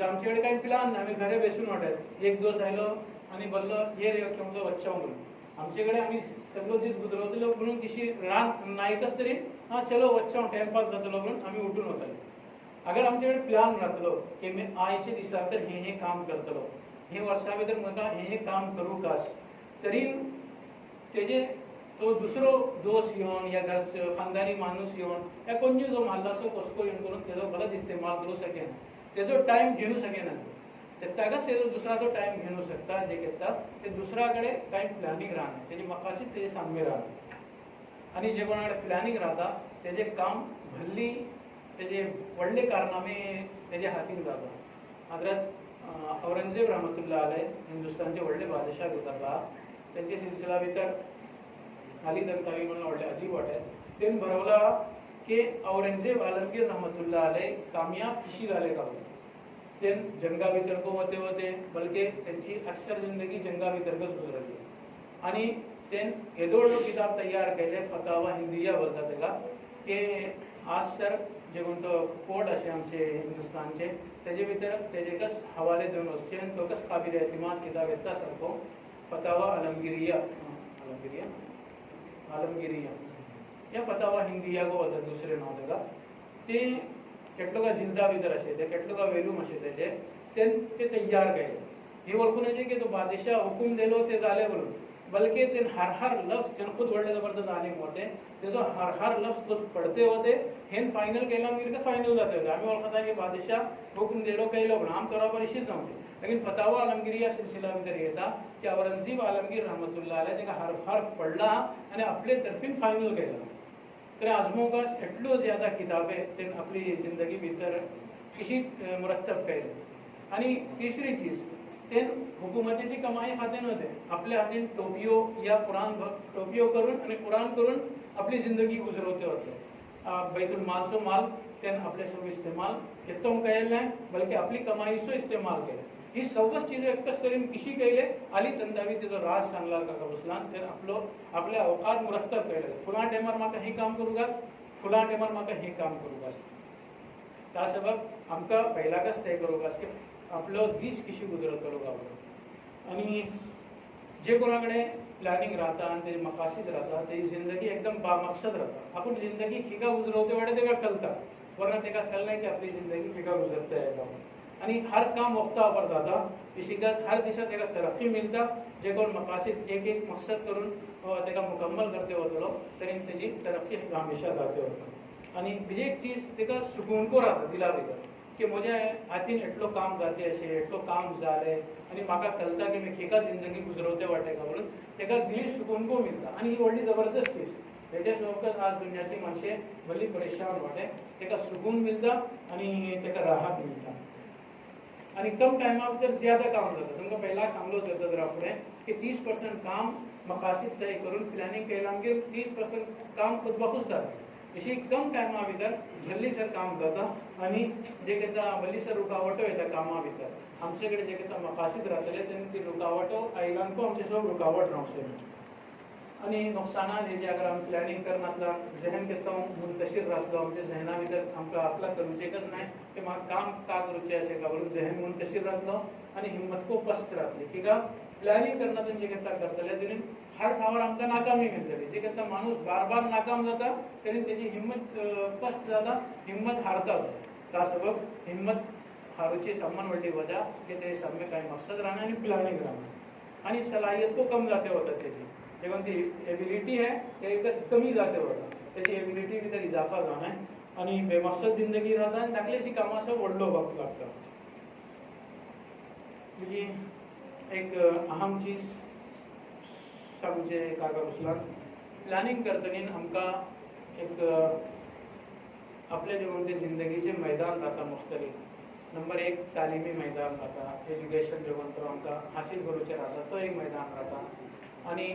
आमच्याकडे काही प्लान नाही आम्ही घरे बसून वाटत एक दिवस आयलो आणि बोललो ये रे केमचो बच्चा म्हणून आमच्याकडे आम्ही सगळं दीस गुजरवतलो म्हणून किशी रान नाहीकच तरी हा चलो बच्चा टाइम पास जातलो म्हणून आम्ही उठून होतले. अगर आमच्याकडे प्लान राहतलो की मी आयचे दिसा तर हे काम करतलो हे वर्षा भितर म्हाका हे काम करू कास तरी तेजे तो दुसरो दोस्त येऊन या घर खानदानी माणूस येऊन या कोणी जो माल्लाचो कसको येऊन करून त्याचो गलत इस्तेमाल करू शकेना त्याचो टाइम घेऊ शकेना ताकाच तेजो दुसराचो टाइम घेऊ शकता जे घेता ते दुसऱ्याकडे काही प्लॅनिंग राहणार त्याची मकासीद तेजे सामने राहणार. आणि जे कोणाकडे प्लॅनिंग राहता त्याचे काम भल्ली त्याचे व्हडले कारनामे त्याच्या हातीन जाता. हजरत औरंगजेब रहमतुल्लाह अलैह हिंदुस्तानचे व्हडले बादशाह भितरला त्यांचे सिलसिला भितर अली तंतावी म्हणून व्हडले अजीब वाटे तेन बरवला की औरंगजेब आलमगीर रहमतुल्लाह अलैह कामयाब कशी जाले का तेन जंगा भितर को होते बल्कि त्यांची अक्सर जिंदगी जंगा भितरच गुजरली. आणि तेन येदो किताब तयार केले फतावा हिंदिया बोलतात तेका की आज सर जे कोणतो कोड असे आमचे हिंदुस्तानचे तेजे भितर तेजेकच हवाले देऊन वचचे आणि तोकच काबिल एतिमाद किताब येता सारको फतावा आलमगिरिया या फतावा हिंदिया को बोलतात दुसरे नाव तेका. ते केटलो का जिंदा भितर असे ते केटलो का वेलूम असे त्याचे ते तयार केले हे वळखून येते की तो बादशाह हुकूम दिलो ते झाले म्हणून बल्कि ते हर लफ्ज त्यानं खुद व्हडले जबरदस्त आलिम होते त्याचो हर लफ्ज तो पडते होते हेन फायनल केला म्हणजे फायनल जाते होते. आम्ही ओळखता की बादशाह हुकूम दिलो केलो पण आम तौर पर इशीच नव्हते. लेकिन फतावा आलमगिरी या सिलसिला भितर येता की औरंगजेब आलमगीर रहमतुल्लाह अलैह तेका हर पडला आणि आपले तर्फीन फायनल केला. तर आजमोगास एटलो ज्यादा किताबे तेन आपली जिंदगी भितर कशी मुरत्तब केले. आणि तिसरी चीज तेन हुकुमतीची कमाई हातीन होते आपल्या हातीन टोपियो या टोपियो करून आणि कुरान करून आपली जिंदगी गुजरवते होते. बैतुल मालचो माल तेन आपले सो इस्तेमाल येतो केले नाही बल्कि आपली कमाईचो इस्तेमाल केले. ही सगळ्याच चीज एकच तरेन कशी केले अली तंतावी तेजो राज सांगला काका बसलान तर आपले अवकात मुरत्तब केले. फुला टायमार म्हाका हे काम करू का फुला टायमार म्हाका हे काम करू का त्या सबब आमकां पहिलाकच तय करू का की आपलो दीस कशी गुजरतलो गावलो. आणि जे कोणाकडे प्लॅनिंग राहता आणि ते मकासीद राहता ते जिंदगी एकदम बामकसद राहता. आपण जिंदगी खिका गुजरवते वाटे तेका कळता वरना तेका कळना की आपली जिंदगी खिका गुजरता आहे का. आणि हर काम वक्ता पर जाता इसी का हर दिशा तेका तरक्की मिलता जे कोण मकासिद एक एक मकसद करून तेका मुकम्मल करते वतलो तरी तेजी तरक्की हमेशा जाते वता आणि બીજી एक चीज तेका सुकून को राहता दिला भितर की म्हज्या हातीन एटलो काम जाते अशें एटलो काम जालें आनी म्हाका कळटा की मी खेका जिंदगी गुजरवते वाटेका म्हणून तेका दिली सुकून को मिलता आणि ही व्हडली जबरदस्त चीज तेच्या सोबत आज दुनियाची माणसे भली परेशान वाटे तेका सुकून मिलता आणि तेका राहत मिलता आणि कम टाइमा भितर ज्यादा काम जाता तुमकां पहिला सांगलो होतो जरा फुडें की 30% काम मकासिद तय करून प्लॅनिंग केला की 30% काम खुद बखूद जाता इसी कम टाइमा भितर जल्दीसर काम जाता आणि जे कितें भलीसर रुकावटो येता कामा भितर आमचे कडेन जे कितें मकासिद रावतले तेन्ना ती रुकावटो आयलांको आमचे सब रुकावट रावचे आणि नुकसानात हेजे अगर हम प्लॅनिंग करनातला जहन कितलो मुंतशिर राहतलो आमचे जहना भितर आमकां आपला करूचेकच नाही की म्हाका काम का करूचें अशें का म्हणून जहन मुंतशिर राहतलो आणि हिम्मत को पस्त राहतली कित्याक प्लॅनिंग करनातून जे कितें करतले तेणी हर ठावर आमकां नाकामी मेळटली जे कितें माणूस बार बार नाकाम जाता तेणी तेजी हिम्मत पस्त जाता हिम्मत हारता त्या सबब हिम्मत हारूची समान व्हडली वजह की ते सामने कांय मकसद राहना आणि प्लॅनिंग राहना आणि सलाहियत को कम जाते वता तेजी देखो ती एबिलिटी है ते कमी जाते वता त्याची एबिलिटी भितर इजाफा जावना आणि बेमकसद जिंदगी राहता आणि धाकलीशी कामाचो व्हडलो वक्त लागता म्हणजे एक अहम चीज सांगचे काका उसलान प्लॅनिंग करतनी आमकां एक आपल्या जे जिंदगीचे मैदान जाता मुख्तलिफ नंबर 1 तालिमी मैदान जाता एज्युकेशन जे म्हणतो आमकां हासील करूचें राहता तो एक मैदान राहता आणि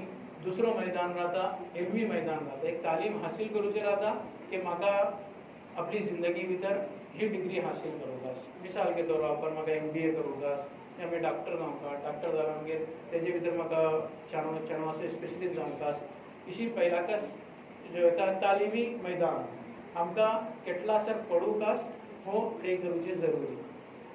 दुसरो मैदान राहता इल्मी मैदान राहता एक तालीम हासिल करूचें राहता की म्हाका आपली जिंदगी भितर ही डिग्री हासिल करूंकास मिसाल के तौर पर म्हाका MBA करूंकास या मी डॉक्टर जावंका डॉक्टर जावन मागीर तेजे भितर म्हाका चेडवाचो स्पेशलिस्ट जावंकास इशी पयलाकच जो तालिमी मैदान आमकां कितलासर पडूकास हो ते करूचें जरुरी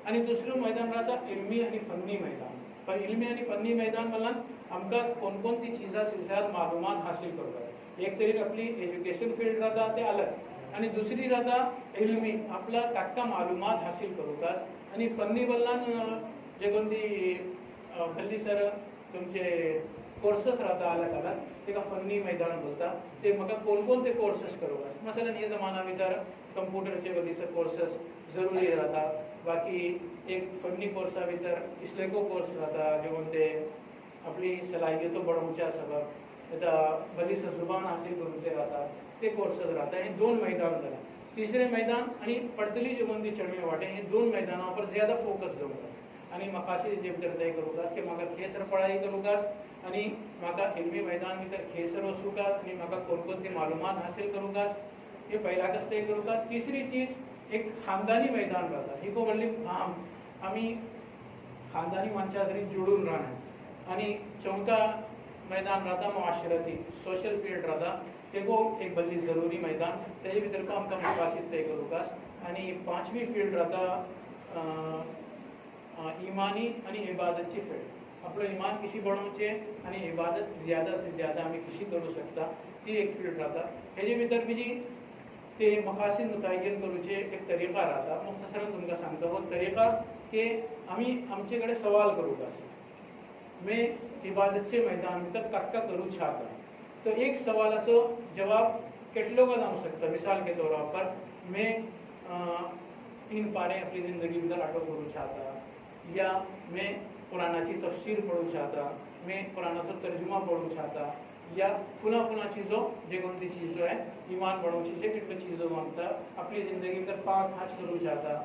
आणि दुसरं मैदान राहता इल्मी आणि फन्नी मैदान पण इल्मी आणि फन्नी मैदान म्हणल्यार आमकां कोणकोणती चिजा सिलसिलात मालूमात हासिल करतात एक तरी आपली एज्युकेशन फील्ड राहता ते अलग आणि दुसरी राहता इल्मी आपला ताका मालूमात हासिल करूकास आणि फन्नी म्हणल्यार जे कोणती हल्ली सर तुमचे कोर्सेस राहता अलग अलग तेका फन्नी मैदान बोलता ते म्हाका कोणकोणते कोर्सेस करूकास मसलन हे जमाना भितर कंप्युटरचे वलीसर कोर्सेस जरुरी राहता बाकी एक फन्नी कोर्सा भितर इसलेको कोर्स राहता जे कोणते आपली सलाहियतो बढ़ोवच्या सबब आता भलीसर जुबान हासिल करूचे राहता ते कोर्सेस राहता हे 2 मैदान जाला तिसरे मैदान आणि पडतली जे कोणती चढवे वाटे हे 2 मैदानां पर ज्यादा फोकस दवरता आणि मकासिद जे भितर तय करूकास की म्हाका खेसर पढ़ाई करूकास आणि म्हाका इल्मी मैदान भितर खेसर वचूकास आणि म्हाका कोणकोणती मालूमात हासिल करूकास हे पहिलाकच तय करूकास तिसरी चीज एक खानदानी मैदान राहता ही को व्हडली आमी खानदानी मनशा तरी जोडून राहणार आणि चौथा मैदान राहता मुआशरती सोशल फील्ड राहता तेको एक भली जरुरी मैदान तेजे भितर को आमकां मकासिद तय करूकास आणि 5वी फील्ड राहता ईमानी आणि इबादतची फील्ड आपलं ईमान कशी बनवचे आणि इबादत ज्यादा से ज्यादा आम्ही कशी करू शकता ती एक फील्ड राहता हेजे भितर बीजी ते मकासिद मुतय्यन करूचे एक तरीका राहता मुख्तसरन तुमकां सांगता हो तरीका की आम्ही आमचे कडेन सवाल करूकास मैं इबादतचे मैदान भितर काक्का करू चाहता तो एक सवालाचो जवाब कितलो का जावं शकता मिसाल के तौर पर मैं 3 पारे अपनी जिंदगी भितर आटो करू चाहता या मैं कुरानाची तफसीर पढ़ू चाहता मैं कुरानाचो तर्जुमा पढ़ू चाहता या पुनः पुनः चीज़ों जे कोणती चीज जो है ईमान बढ़ोवची जे कितल्यो चीज़ों मागता अपनी जिंदगी भितर 5 हज करू चाहता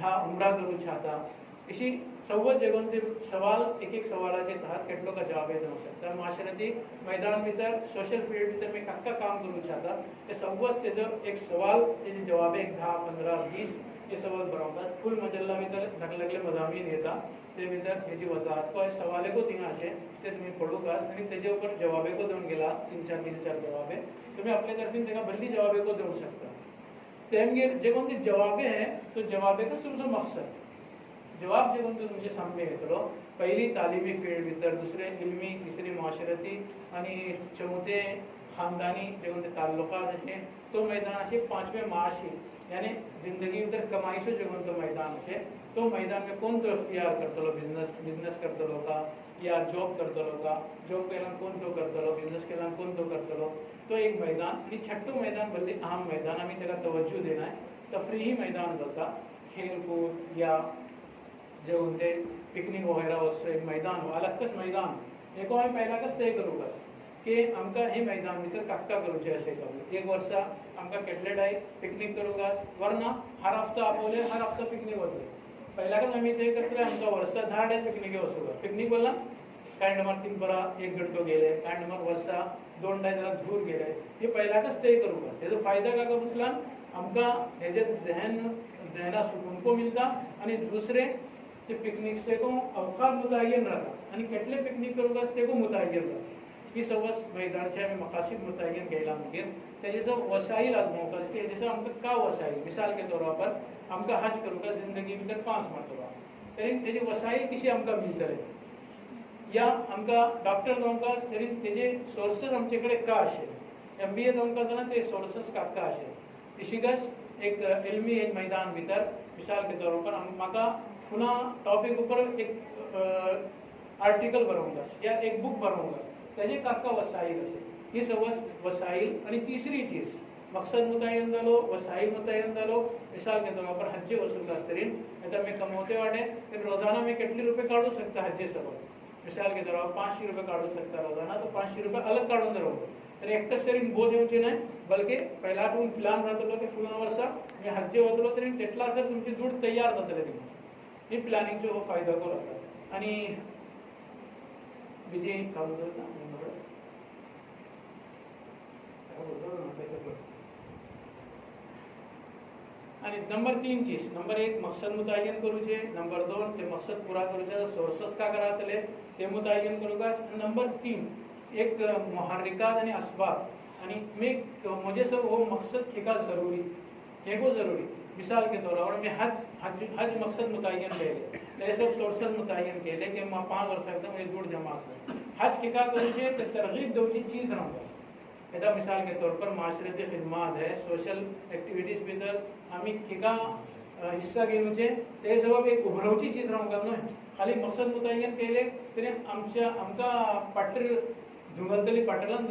10 उमरा करू चाहता इसी सव्वत जे कोणते सवाल एक एक सवालाचे तहत कितलो का जवाब जावं शकता माशरती मैदान भितर सोशल फील्ड भितर मैं काक्का काम करू चाहता ते सव्वत तेजो एक सवाल तेजे जवाब एक 10 15 20 ये सवाल बरावतात फुल मजल्ला भितर लागले मजामीन येता ते भितर हेजी वजाहत को सवाले को थिंगा अशे ते तुम्ही पडूकास आणि तेजे ऊपर जवाबे को देऊन गेला 3-4 जवाबे तुम्ही आपल्या तर्फीन तेका भल्ली जवाबे को देऊ शकता तेमगेर जे कोणते जवाबे है तो जवाबे का तुमचो मकसद जवाब जे कोणते तुमचे सामने येतलो पहिली तालिमी फील्ड भितर दुसरे इल्मी तिसरी मुआशरती आणि चौथे खानदानी जो ताल्लुकात अशे तो मैदान अशे 5वें माशी यानी जिंदगी भितर कमाईचो जो तो मैदान अशे तो मैदान में कोण तो इख्तियार करतलो बिजनेस करतलो का या जॉब करतलो का जॉब केल्यान कोण तो करतलो बिजनेस केल्यान कोण तो करतलो तो एक मैदान ही छठो मैदान भले अहम मैदान आम्ही त्याला तवज्जो देना है तफरीही मैदान जाता खेल कूद या जो उनके पिकनिक वगैरह वस्तू एक मैदान हो अलगच मैदान एको आम्ही पहिल्याकच तय करूं की आमकां हे मैदान भितर काक्का करूचे अशें करूं एक वर्सा आमकां केटले डाय पिकनिक करूंक वरना हर हफ्ता आपोले हर हफ्ता पिकनिक वतले पहिल्याकच आम्ही तय करतले आमकां वर्सा 10 डाय पिकनिक वचूंक पिकनिक बोलना कांय टायमार तीन बरा एक घंटो गेले कांय टायमार वर्सा 2 डाय जाल्यार धूर गेले हे पहिल्याकच तय करूंक तेजो फायदा काय कसलान आमकां हेजे जहना सुकून को मिलता आणि दुसरे ते पिकनिक से को अवकाश मुतय्यन रहता आणि केटले पिकनिक करूंक ते को मुतय्यन रहता ही सवस मैदानचे आम्ही मकासिद मुतय्यन केला मागीर तेजेसो वसाईल आजमावपास की हेजेसो आमकां का वसाईल मिसाल के तौर पर आमकां हज करूंक जिंदगी भितर 5 मरतबा तरी तेजी वसाईल कशी आमकां मिळतले या आमकां डॉक्टर जावंक तरी तेजे सोर्सेस आमचे कडेन का अशे MBA जावंक जाल्यार ते सोर्सेस का अशे इशिगस एक इल्मी एक मैदान भितर मिसाल के तौर पर म्हाका फुना टॉपिक ऊपर एक आर्टिकल बरोवंक या एक बुक बरोवंक तेजे काका वसाईल असे ही सवस वसाईल आणि तीसरी चीज मकसद मुतय्यन जालो वसाईल मुतय्यन जालो मिसाल के तौर पर हज वसूल तरीन आता मैं कमौते वाटे फिर रोजाना में कितने रुपए काढू सकता हज सबब मिसाल के तौर पर 500 रुपये काढू सकता रोजाना तो 500 रुपये अलग काढून जरूर तर एकच तरी बोझ येवचे नाही बल्कि पहिला ठेवून प्लान राहतलो की फुल वर्सा मी हज वतलो तरी तेटला सर तुमची दूध तयार जातले ही प्लॅनिंगचो फायदा करू आणि विजय काम करता आणि नंबर 3 चीज नंबर 1 मकसद मुतय्यन करूचे नंबर 2 ते मकसद पूरा करूचे सोर्सेस का करातले ते मुतय्यन करूका नंबर 3 एक मुहर्रिकात आणि असबाब आणि मी मुझे सब वो मकसद का जरूरी है वो जरूरी मिसाल के तौर पर मैं हज मकसद मुतय्यन केले ते सब सोर्सेस मुतय्यन केले कि मैं 5 वर्ष एकदम ये दूर जमा कर हज का करूचे ते तरगीब दोची चीज रहूंगा एदा मिसाल के तौर पर माशरती खिदमत है सोशल एक्टिविटीज भितर आम्ही किका हिस्सा घेऊचे ते सबब एक उभरवची चीज रहूंगा न्हय खाली मकसद मुतय्यन केले तरी आमका पाटर धुगलतली पाटलान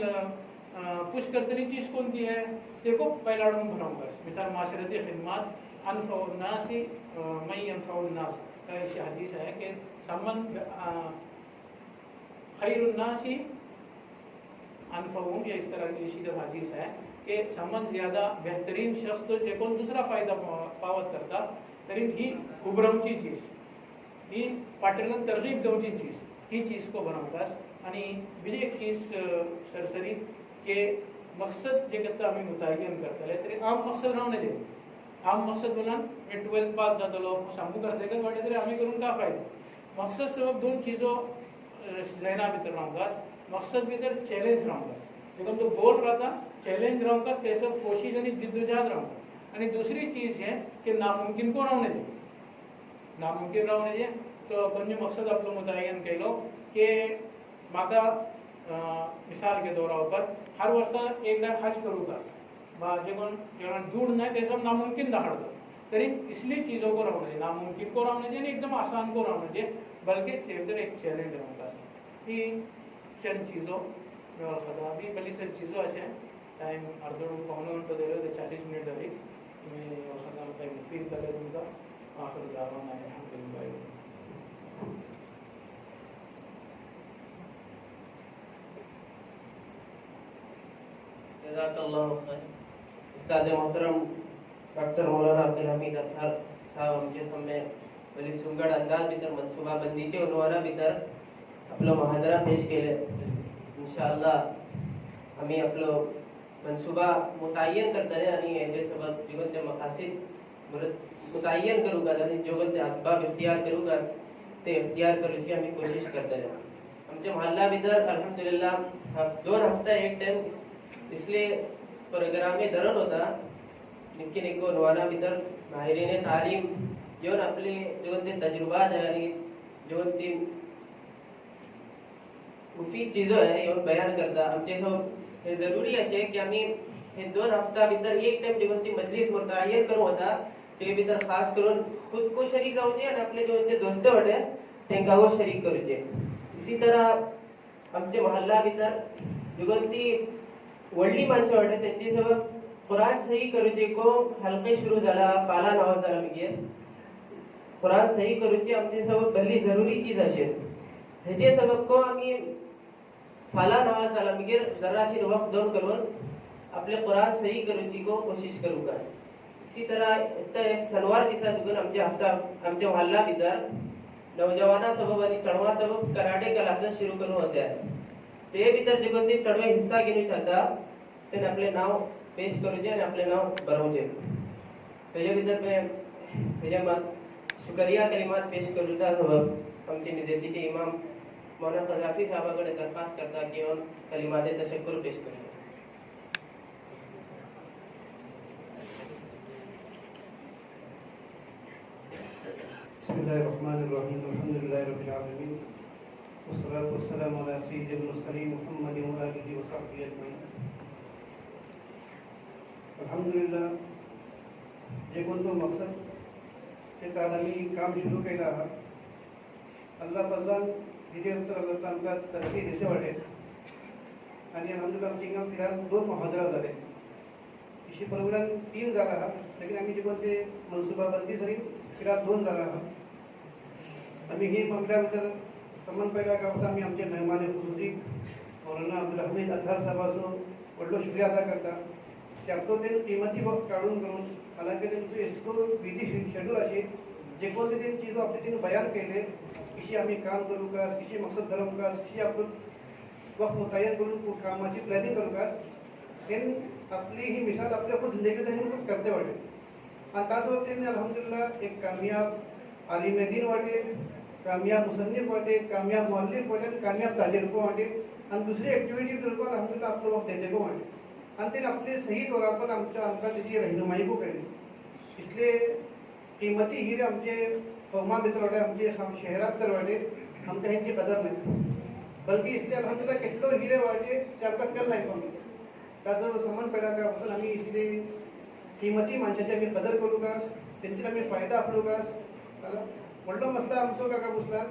पुश करतली चीज कोणती है देखो पहला भरऊंगा मिसाल माशरती खिदमत अनफउन्नासी मई अनफउन्नास का ऐसी हदीस है कि संबंध खैरुन्नासी अनफउम या इस तरह की शीद हदीस है कि संबंध ज्यादा बेहतरीन शख्स तो जे कोण दुसरा फायदा पावत करता तरी ही उभरवची चीज ही पाटलान तरगीब देवची चीज ही चीज को बनवतास आणि बीजी एक चीज सरसरी के मकसद जे करता आम्ही मुतय्यन करतले तरी आम मकसद रावने दे आम मकसद बोलान मैं 12th पास जातलो सांगू करते का वाटे तरी आम्ही करून का फायदा मकसद सबब 2 चीजो जहना भितर रावंकास मकसद भितर चॅलेंज रावंकास देखो तो गोल रहता चॅलेंज रावंकास ते सब कोशिश आणि जिद्दोजहद रावंकास आणि दुसरी चीज है कि नामुमकिन को रावने दे नामुमकिन रावने दे तो पंजे मकसद आपलो मुतय्यन केलो कि म्हाका मिसाल के तौर पर हर वर्षा एक हज करूँगा जेना दूर नहीं ते सब नामुमकिन दहाड़ता तरी इसलिए चीज़ों को रहने नामुमकिन को रहने दे एकदम आसान को रहने दे बल्कि एक चैलेंज रहूँगा ही चंद चीज़ों खदा भी भली सारी चीज़ों ऐसे टाइम अर्ध पौने घंटे दे रहे 40 मिनट अभी मैं खदा मतलब फील कर दूँगा आखिर दावाना अल्हम्दुलिल्लाह जज़ाकल्लाहु खैर उस्ताद मोहतरम डॉक्टर मौलाना अब्दुल हमीद अतहर साहब आमचे सामने बरी सुंगड अंदाज भितर मनसुबा बंदीचे उनवाना भितर आपलो मुहादरा पेश केले इंशाअल्लाह आम्ही आपलो मनसुबा मुतय्यन करतले आणि हेजे सबब जीवन ते मकासिद मुतय्यन करूंगा आणि जीवन ते असबाब इख्तियार करूंगा ते इख्तियार करूची आम्ही कोशिश करतले आमच्या मोहल्ला भितर अल्हम्दुलिल्लाह 2 हफ्ता एक टाइम इसलिए प्रोग्राम में दरन होता लेकिन एक नवाना भीतर माहिरीने तालीम येऊन आपले जीवन ते तजुर्बात है आणि जीवन ती मुफीद चीज़ों है येऊन बयान करता आमचे सब हे जरुरी अशें की आमी हे 2 हफ्ता भितर एक टाइम जेवण ती मजलीस मुतअय्यन करूं होता ते भितर खास करून खुद को शरीक जावचे आनी आपले जेवण ते दोस्ते वाटे तेंका वो शरीक करूचे। इसी तरह आमचे मोहल्ला भितर जेवण ती व्हडली माणसं वाटे तेंची सबब कुरान सही करूचे को हलके शुरू जाला पाला नाव जाला मगेर कुरान सही करूचे आमचे सबब बरी जरुरी चीज अशें हेजे सबब को आमी फाला नावा जाला मगेर जराशी वक्त दोन करून आपले कुरान सही करूची को कोशिश करूं का। इसी तरह शनिवार दिसा दुगन आमचे हफ्ता आमचे मोहल्ला भितर नौजवाना सबब आनी चणवा सबब कराटे क्लासेस शुरू करूं होत्या ते भितर जेगोन ते चणवे हिस्सा घेवून चाहता तेन आपले नाव पेश करूचे आनी आपले नाव बरोवचे। तेजे भितर तेजे मात शुक्रिया कलिमात पेश करूचा सबब आमचे निजातीचे इमाम मौलाना कजाफी साहबा कडेन दरखास्त करता की हांव कलिमाते तशक्कुर पेश करता। बिस्मिल्लाहिर्रहमानिर्रहीम अल्हम्दुलिल्लाहि रब्बिल आलमीन वस्सलातु वस्सलामु अला सय्यिदिल मुरसलीन मुहम्मदिन व आलिहि व सहबिहि अजमईन। अल्हम्दुलिल्लाह जे कोणतो मकसद ते आमी काम सुरू केलं आहा अल्लाह फजलान हिजे उत्तर अल्लाह आमकां तरक्की दिवचे वाटे आनी अल्हम्दुलिल्लाह आमचे हिंगा फिलहाल 2 मुहादरा जाले इशी प्रोग्राम 3 जाला आहा लेकिन आमी जे कोण ते मनसुबाबंदी जरी फिलहाल 2 जाला आहा। आमी ही मामल्या भितर समान पहिला का आमी आमचे मेहमान खुसूसी मौलाना अब्दुल हमीद अतहर साहेबाचो व्हडलो शुक्रिया अदा करता त्याचो ते किंमती वक्त काढून करून हालांकि तेंचो इतको बिजी शेड्यूल अशी जे कोण ते चीजो आपले तिने बयान केले किशी आमी काम करूं का किशी मकसद धरूं का किशी आपण वक्त मुतय्यन करून कामाची प्लॅनिंग करूं का तेन आपली ही मिसाल आपल्या खुद जिंदगी में करते वाटे आणि त्यासोबत त्यांनी अल्हम्दुलिल्लाह एक कामयाब आलिम दीन वाटे कामयाब मुसन्निफ वाटे कामयाब मुअल्लिफ वाटे कामयाब ताजिर को वाटे आणि दुसरी ॲक्टिव्हिटी बिलकुल अल्हम्दुलिल्लाह आपलं वक्त देते को वाटे आणि ते आपले सही तौर पर आमका त्याची रहनुमाई को केली इसलिए किंमती हिरे आमचे कौमा भितर वाटे आमचे शहरात तर वाटे आमच्या ह्यांची कदर नाही बल्कि इसलिए अल्हम्दुलिल्लाह कितलो हिरे वाटे ते आमका कल नाही कमी त्याचं समान पैदा करपासून आम्ही इसलिए किंमती माणसाची आम्ही कदर करू का त्यांची आम्ही फायदा आपलो का व्हडलो मसला आमचो काका बुसला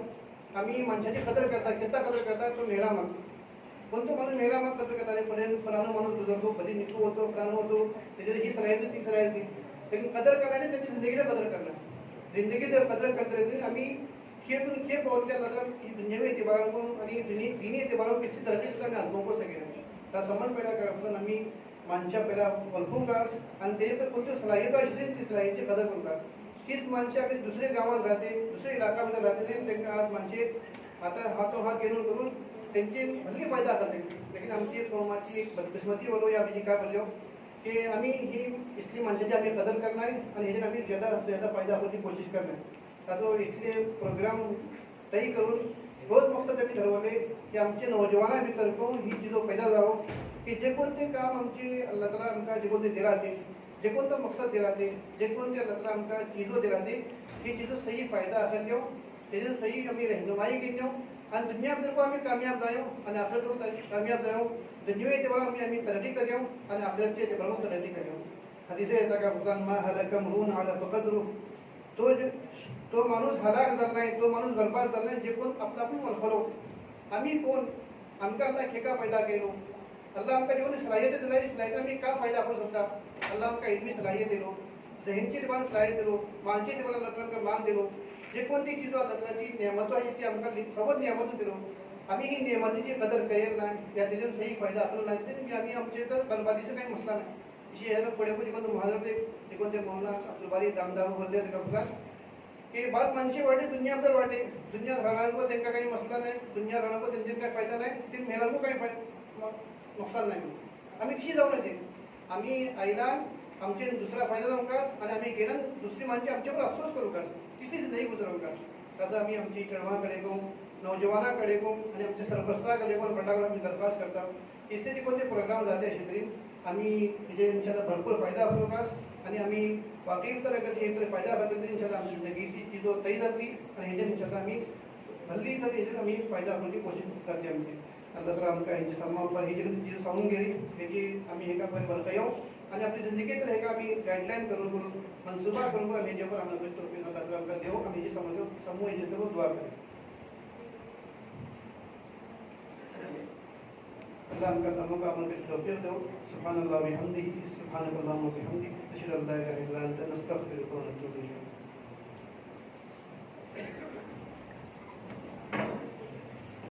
आम्ही माणसाची कदर करता कितना कदर करता तो मेळा माग पण तो माणूस मेळा माग कदर करता पर्यंत फलानो माणूस गुजरतो कधी निकू होतो फलानो होतो त्याची ही सलाहियत ती सलाहियत लेकिन कदर करायला त्यांची जिंदगीला कदर करणार जिंदगी जर कदर करते रहते आम्ही खेळून खेळ पावत्या लागला दुनियावी एतबार को आणि दीनी एतबार को किसी तरह से आम्ही आजमावू को सगळे त्या समान पैदा करपासून आम्ही माणसा पैदा वळखून का आणि ते तर कोणती सलाहियत असेल ती सलाहियतची कदर करू का तीच माणसे अगदी दुसरे गावात राहते दुसरे इलाकामध्ये राहते त्यांना आज माणसे आता हातोहात घेऊन करून त्यांची भली फायदा करते लेकिन आमची कौमाची एक बदकिस्मती बोलो या आम्ही काय बोललो की आम्ही ही इसली माणसाची आम्ही कदर करणार आणि ह्याच्यात आम्ही ज्यादा फायदा होण्याची कोशिश करणार त्याचं इथले प्रोग्राम तयारी करून रोज मकसद आम्ही ठरवले की आमचे नौजवाना भितर को ही चीजो पैदा जावं की जे कोणते काम आमचे अल्लाह ताला आमकां जे कोणते दिला ते जे कोणतो मकसद दिला ते जे कोणते अल्लाह ताला आमकां चीजो दिला ते ही चीजो सही फायदा आसल्यो तेजे सही आमी रहनुमाई केल्यो आणि दुनिया भितर को आमी कामयाब जायो आणि आखिरत कामयाब जायो दुनिया एतबार आमी तरक्की करयो आणि आखिरतचे एतबार तरक्की करयो हदीसे येता का फुकान मा हलक मरून आला फकदरू तो माणूस हलाक झाला नाही तो माणूस बरबाद झाला नाही जे कोण आपला आपण वळखलो आम्ही कोण आमका अल्लाह खेका पैदा केलो अल्लाह आमका जेवढी सलाहियत दिली सलाहियत आम्ही का फायदा आपण शकता अल्लाह आमका इल्मी सलाहियत दिलो जहनची दिवान सलाहियत दिलो मानची दिवान अल्लाह मान दिलो जे कोणती चीज अल्लाहची नेमत आहे ती आमका सोबत नेमत दिलो आम्ही ही नेमतीची कदर करेल नाही या त्याच्यात सही फायदा आपला नाही ते आम्ही आमचे तर बरबादीचा काही मसला नाही इशी ह्याला पुढे पुढे कोणतं महाजर ते कोणते मौलाना अब्दुल बारी दामदार बोलले ते की बात माणसे वाटे दुनिया तर वाटे दुनिया राहणार त्यांना काही मसला नाही दुनिया राहणार त्यांचे काही फायदा नाही ते मेहरांना काही नुकसान नाही आम्ही कशी जाऊ नये आम्ही आईला आमचे दुसरा फायदा जाऊ का आणि आम्ही गेला दुसरी माणसे आमच्यावर अफसोस करू का तिसरी जिंदगी गुजरू का त्याचा आम्ही आमची चळवळाकडे गो नौजवानाकडे गो आणि आमच्या सरप्रस्ताकडे गो फंडाकडे आम्ही दरखास्त करता इससे जे कोणते प्रोग्राम जाते असे तरी आम्ही तिथे इंशाल्लाह भरपूर फायदा आपलो का आणि आम्ही बाकी तर अगर हे तर फायदा होता तर इंशाल्लाह आमची जिंदगीची चीजो तई जाती आणि ह्याच्यात इंशाल्लाह आम्ही भल्ली तर ह्याच्यात आम्ही फायदा होण्याची कोशिश करते आमची अल्लाह ताला आमकां हेंची समापर ही जी सांगून गेली हेची आमी हेका पळय बरका येवं आनी आपली जिंदगीत हेका आमी गायडलायन करून मनसुबा करून आमी हेजे पर आमी तोफीक अल्लाह ताला आमकां देव आमी हेजी समूह हेजे सर्व दुआ करूं अल्लाह आमकां समूह आमकां तोफीक देव सुभानअल्लाह व बिहम्दिही सुभानकल्लाहुम्मा व बिहम्दिक अशहदु अल्ला इलाहा इल्ला अंता नस्तगफिरुका